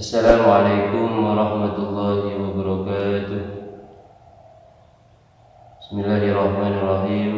Assalamualaikum warahmatullahi wabarakatuh. Bismillahirrahmanirrahim.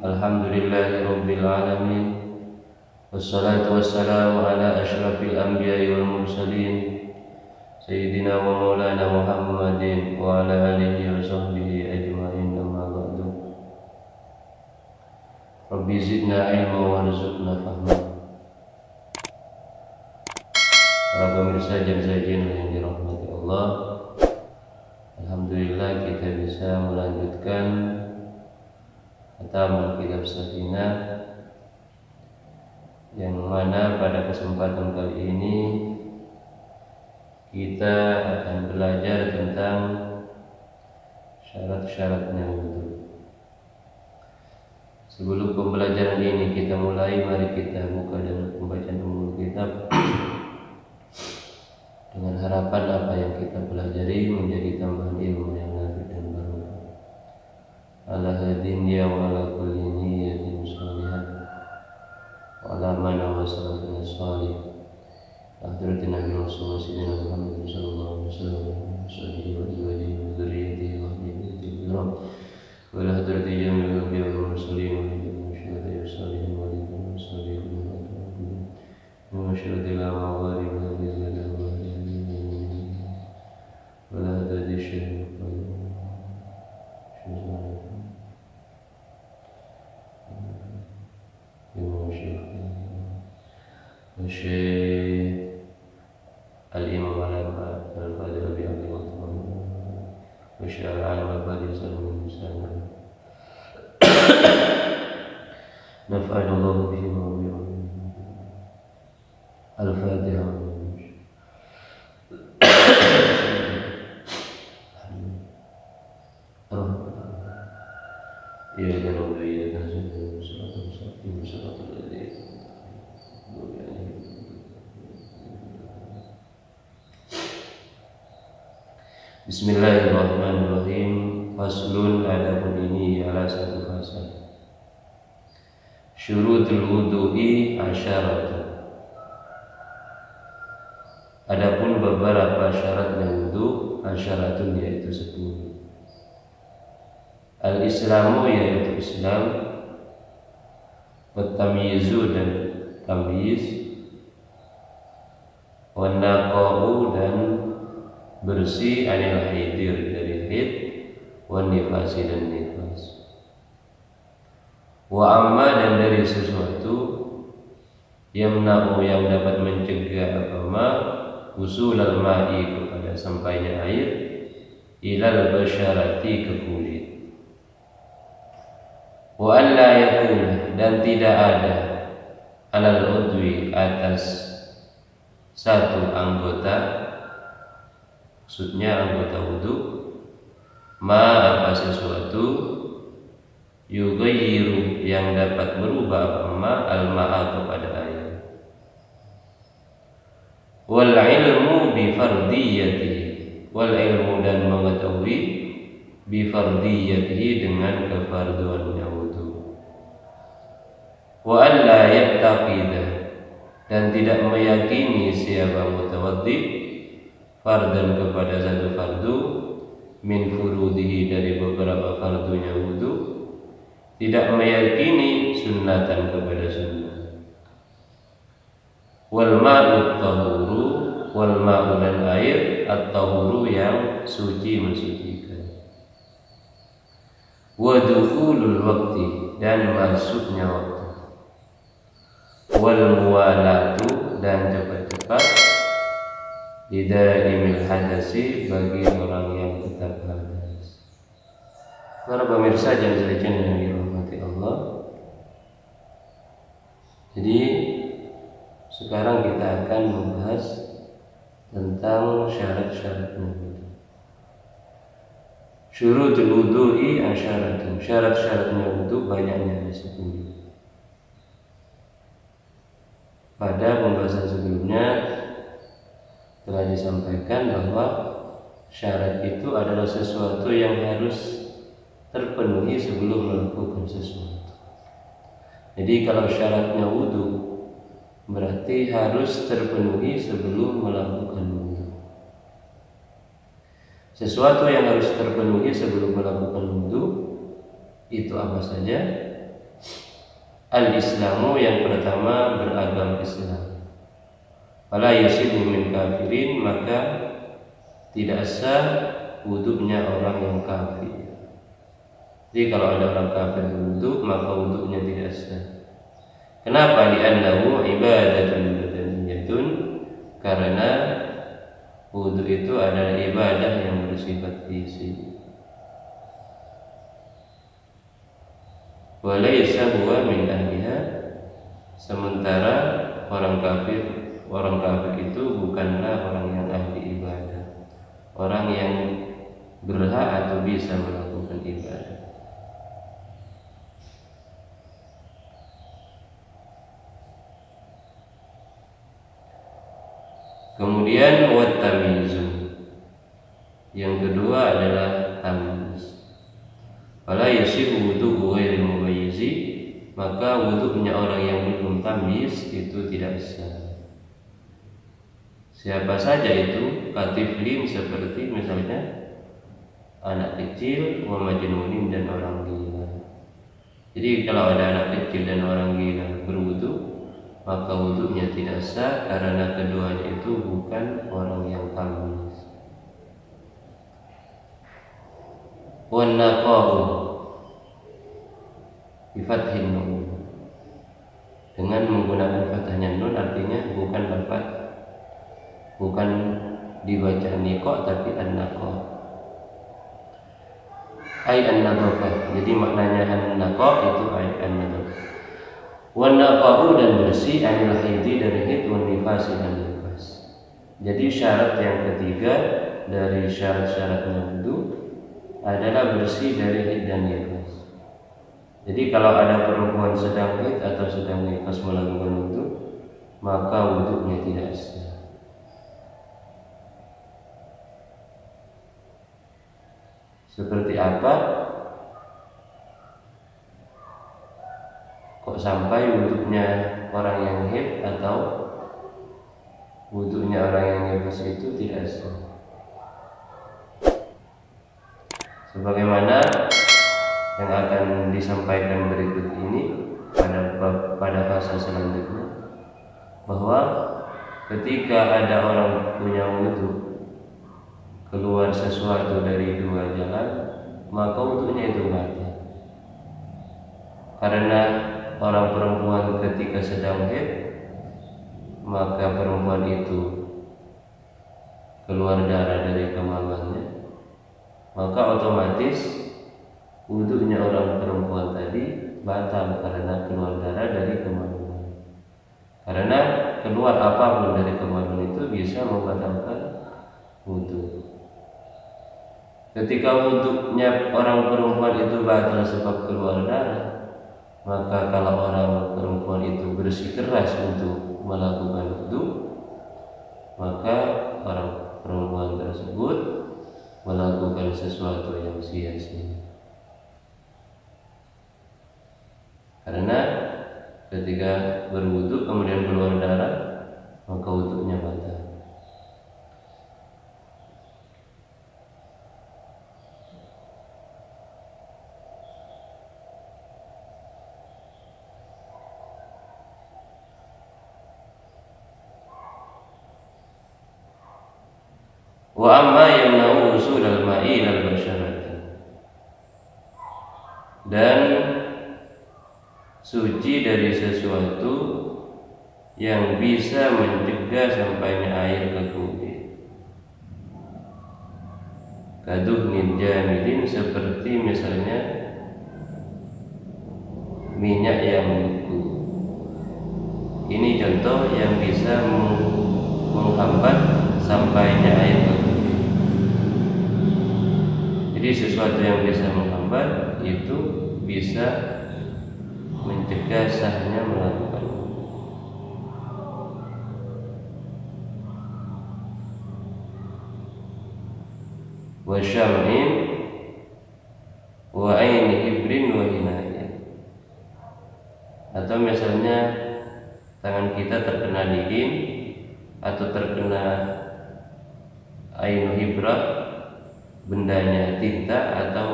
Alhamdulillahirabbil alamin. Wassalatu wassalamu ala asyrafil anbiya'i wal mursalin Sayyidina wa maulana Muhammadin wa ala alihi wa sahbihi ajma'in, amma ba'du. Rabbi zidna ilma warzuqna fahma. Para pemirsa jam-jam yang dirahmati Allah, alhamdulillah kita bisa melanjutkan khataman kitab Safinah, yang mana pada kesempatan kali ini kita akan belajar tentang syarat-syaratnya wudu. Sebelum pembelajaran ini kita mulai, mari kita buka dengan pembacaan umum kitab dengan harapan apa yang kita pelajari menjadi tambahan ilmu yang nafi dan barokah. Ala hadin ya wa ala kulli niyyatin shalihah wa ala man wasalatu shalih. Hadratin Nabi Rasulullah Muhammad sallallahu alaihi wasallam wa sahbihi wa alihi wa dzurriyyatihi wa hadihi wa ala hadrati jami'il anbiya'i wal mursalin wa syuhada'i salihin wa alihi salihin wa syuhada'i al-awwali wa al-akhiri ولا تدي شيء الشيخ الإمام الفاضل أبي عبد الله والشيخ العالم الفاضل سلمان المسلم نفعنا الله به الفاتحة. Bismillahirrahmanirrahim. Faslun, adapun ini adalah satu fasal. Syurutul wudu'i asyaratun. Adapun beberapa syaratnya wudu, asyaratun yaitu 10. Al-Islamu yaitu Islam, wat-tamyizu dan tamyiz, wan-naqa'u dan bersih anil haidir dari haid, wan nifasi dan nifas, wa amma dan dari sesuatu yamna'u yang dapat mencegah apa usul al-ma'i kepada sampainya air, ilal basyarati ke kulit, wa an la yakun dan tidak ada alal udwi atas satu anggota, maksudnya anggota wudu, ma apa sesuatu yughayyiru yang dapat berubah ma al-ma'a kepada air, wal ilmu bi fardiyatihi, wal ilmu dan mengetahui bi fardiyatihi dengan kefarduannya wudu, wa an la yaqtaqida dan tidak meyakini siapa mutawaddi fardan kepada satu fardu min furudihi dari beberapa fardunya wudu, tidak meyakini sunnatan kepada sunnah, wal ma'u tahuru, wal ma'u dan air at-tahuru yang suci mensucikan, wa dukhulul waqti dan masuknya waktu, wal muwalatu dan cepat-cepat, lidaimil hadasi bagi orang yang tetap hadas. Para pemirsa jam-jam yang dirahmati Allah, jadi sekarang kita akan membahas tentang syarat-syaratnya wudu. Syurutul wudu'i asyaratun. Syarat-syaratnya wudu banyaknya ada 10. Pada pembahasan sebelumnya telah disampaikan bahwa syarat itu adalah sesuatu yang harus terpenuhi sebelum melakukan sesuatu. Jadi kalau syaratnya wudu berarti harus terpenuhi sebelum melakukan wudu. Sesuatu yang harus terpenuhi sebelum melakukan wudu itu apa saja? Al-Islamu, yang pertama beragama Islam. Fala yusibu min kafirin, maka tidak sah wudunya orang yang kafir. Jadi kalau ada orang kafir berwudu, maka wudunya tidak sah. Kenapa? Li'annahu ibadatun badaniyatun, karena wudu itu adalah ibadah yang bersifat fisik. Walaysa huwa min ahliha, sementara orang kafir itu bukanlah orang yang ahli ibadah, orang yang berhak atau bisa melakukan ibadah. Kemudian wat-tamyizu, yang kedua adalah tamyiz. Fala yasihu wudu ghairil mumayyizi, maka wudunya orang yang belum tamyiz itu tidak sah. Siapa saja itu? Katiflin, seperti misalnya anak kecil, wa majnunin, dan orang gila. Jadi kalau ada anak kecil dan orang gila berwudu, maka wudunya tidak sah karena keduanya itu bukan orang yang tamyiz. Wan naqahu bi fathin nun, dengan menggunakan fathahnya nun, artinya bukan dibaca niqa tapi an-naqa, ay an-nadhafah. Jadi maknanya an-naqa itu ay an-nadhafah. Wan naqahu, dan bersih, anil haidi, dari haid, wan nifas, dan nifas. Jadi syarat yang ketiga dari syarat-syaratnya wudu adalah bersih dari haid dan nifas. Jadi kalau ada perempuan sedang haid atau sedang nifas melakukan wudu, maka wudunya tidak sah. Seperti apa? Kok sampai wudunya orang yang haid atau wudunya orang yang nifas itu tidak sah? Sebagaimana yang akan disampaikan berikut ini pada fase selanjutnya, bahwa ketika ada orang punya wudu keluar sesuatu dari dua jalan, maka wudunya itu batal. Karena orang perempuan ketika sedang haid, maka perempuan itu keluar darah dari kemaluannya, maka otomatis wudunya orang perempuan tadi batal karena keluar darah dari kemaluan. Karena keluar apapun dari kemaluan itu bisa membatalkan wudu. Ketika wudunya orang perempuan itu batal sebab keluar darah, maka kalau orang perempuan itu bersikeras untuk melakukan wudu, maka orang perempuan tersebut melakukan sesuatu yang sia-sia. Karena ketika berwudu kemudian keluar darah, maka wudunya batal. Wa amma yamna'u usul al-ma'i lal basyarati, dan suci dari sesuatu yang bisa mencegah sampainya air ke kulit. Kaduhnin jamidin, seperti misalnya minyak yang beku. Ini contoh yang bisa menghambat sampainya air ke kulit. Jadi sesuatu yang bisa menghambat itu bisa mencegah sahnya melakukan wudu. Wa syam'in wa aini ibrin wa hinayah, atau misalnya tangan kita terkena lilin atau terkena ainu hibrah bendanya tinta atau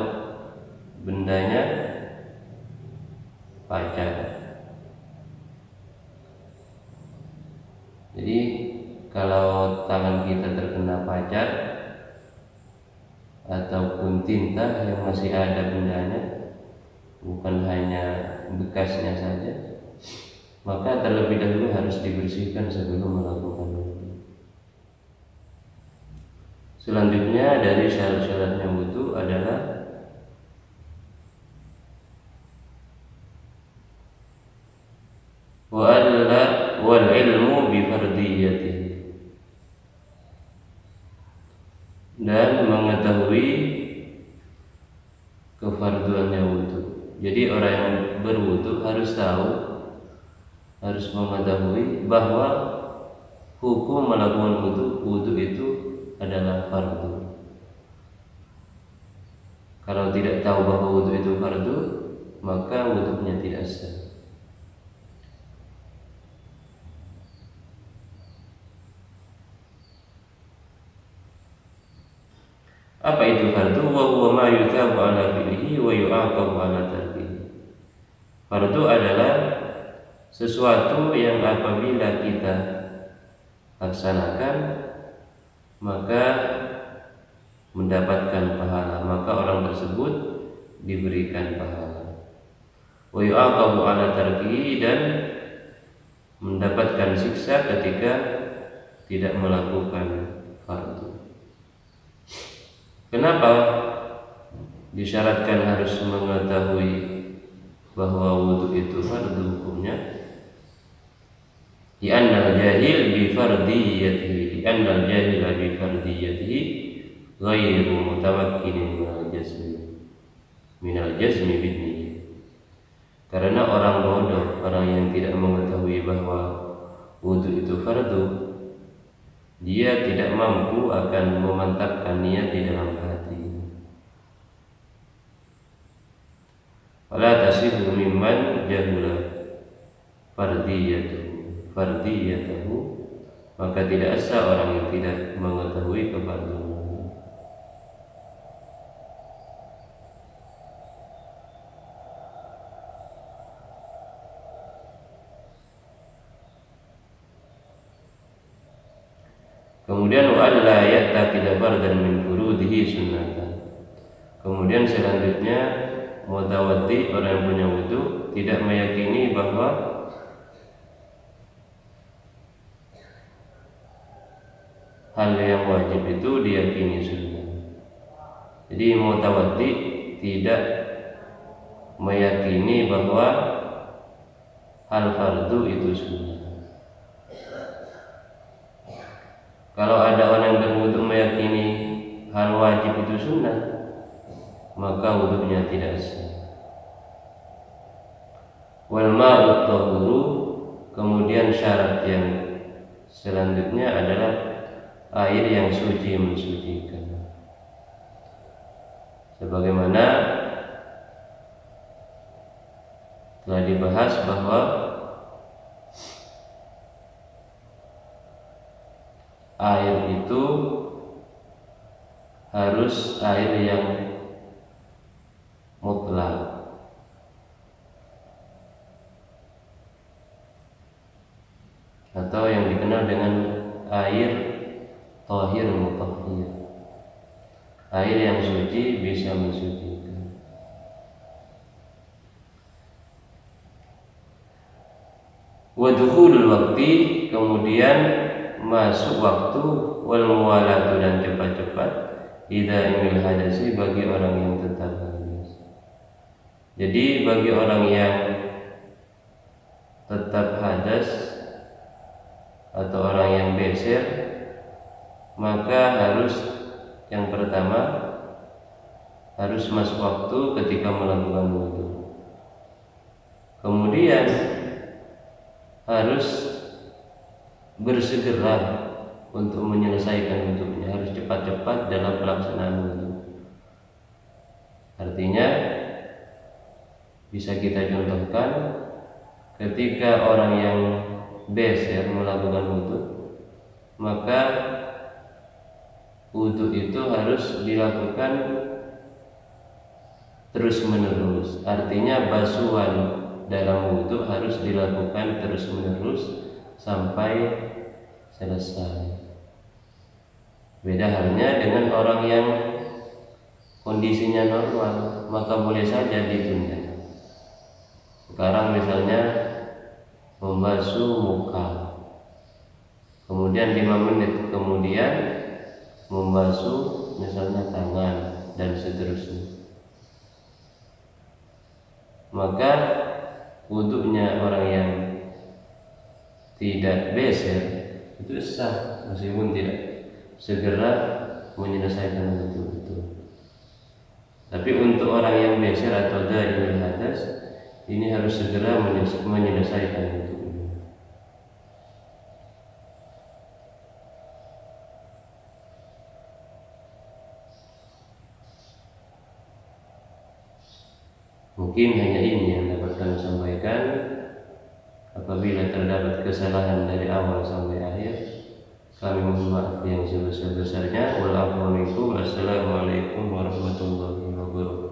bendanya pacar. Jadi kalau tangan kita terkena pacar ataupun tinta yang masih ada bendanya, bukan hanya bekasnya saja, maka terlebih dahulu harus dibersihkan sebelum melakukan wudu. Selanjutnya dari syarat-syaratnya wudu adalah wal ilmu bi fardiyatihi, dan mengetahui kefarduannya wudu. Jadi orang yang berwudu harus tahu, harus mengetahui bahwa hukum melakukan wudu itu adalah fardu. Kalau tidak tahu bahwa wudu itu fardu, maka wudunya tidak sah. Apa itu fardu? Wa huwa ma yuthabu ala fi'lihi wa yu'aqabu ala tarkihi. Fardu adalah sesuatu yang apabila kita laksanakan maka mendapatkan pahala, maka orang tersebut diberikan pahala. Wa yu'aqabu ala tarkihi, dan mendapatkan siksa ketika tidak melakukan fardu. Kenapa disyaratkan harus mengetahui bahwa wudu itu fardu hukumnya? Li'annal jahil bi fardiyatihi, li'annal jahila bi fardiyatihi ghairu mutawakkilin minal jazmi bihi. Karena orang bodoh, orang yang tidak mengetahui bahwa wudu itu fardu, dia tidak mampu akan memantapkan niat di dalam hati. Fala tasihhu mimman jahula fardiyatahu, maka tidak sah orang yang tidak mengetahui kefarduannya. Kemudian wa alla ya'taqida fardan min furudihi sunnatan. Kemudian selanjutnya mutawaddi, orang yang punya wudu, tidak meyakini bahwa hal yang wajib itu diyakini sunnah. Jadi mutawaddi tidak meyakini bahwa hal fardu itu sunnah. Kalau ada orang yang berwudu meyakini hal wajib itu sunnah, maka wudunya tidak sah. Wal ma'u tahuru, kemudian syarat yang selanjutnya adalah air yang suci mensucikan. Sebagaimana telah dibahas bahwa air itu harus air yang mutlak, atau yang dikenal dengan air thahir mutahhir, air yang suci bisa mensucikan. Wa dukhulul waqti, kemudian masuk waktu, wal muwalatu, dan cepat-cepat, idza imil hadasi, bagi orang yang tetap hadas. Jadi bagi orang yang tetap hadas atau orang yang beser, maka harus yang pertama harus masuk waktu ketika melakukan wudu. Kemudian harus bersegera untuk menyelesaikan wudunya, harus cepat-cepat dalam pelaksanaan wudu. Artinya bisa kita contohkan ketika orang yang beser melakukan wudu, maka wudu itu harus dilakukan terus menerus. Artinya basuhan dalam wudu harus dilakukan terus menerus sampai selesai. Beda halnya dengan orang yang kondisinya normal, maka boleh saja ditunda. Sekarang misalnya membasuh muka, kemudian 5 menit kemudian membasuh misalnya tangan dan seterusnya, maka wudunya orang yang tidak beser itu sah meskipun tidak segera menyelesaikan wudu itu. Tapi untuk orang yang beser atau daimul hadas, ini harus segera menyelesaikan wudu. Mungkin hanya ini yang dapat kami sampaikan. Apabila terdapat kesalahan dari awal sampai akhir, kami mohon maaf yang sebesar-besarnya. Wassalamualaikum warahmatullahi wabarakatuh.